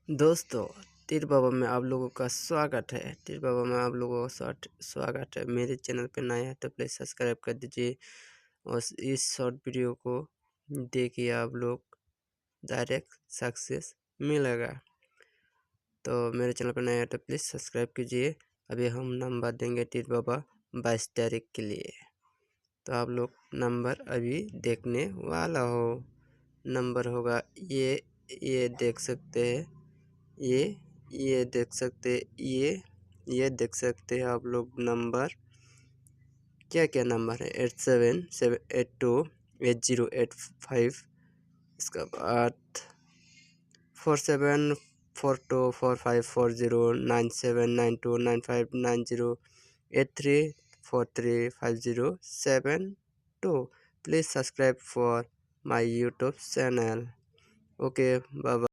दोस्तों, तीर बाबा में आप लोगों का स्वागत है। तीर बाबा में आप लोगों का स्वागत है। मेरे चैनल पे नया है तो प्लीज़ सब्सक्राइब कर दीजिए और इस शॉर्ट वीडियो को देखिए, आप लोग डायरेक्ट सक्सेस मिलेगा। तो मेरे चैनल पे नया है तो प्लीज़ सब्सक्राइब कीजिए। अभी हम नंबर देंगे तीर बाबा 22 तारीख के लिए, तो आप लोग नंबर अभी देखने वाला हो। नंबर होगा ये देख सकते हैं, ये देख सकते, ये देख सकते हैं आप लोग। नंबर क्या नंबर है? 8778280885। इसका बाद 4742454097929593435072। Please subscribe for my YouTube channel. Okay, bye bye.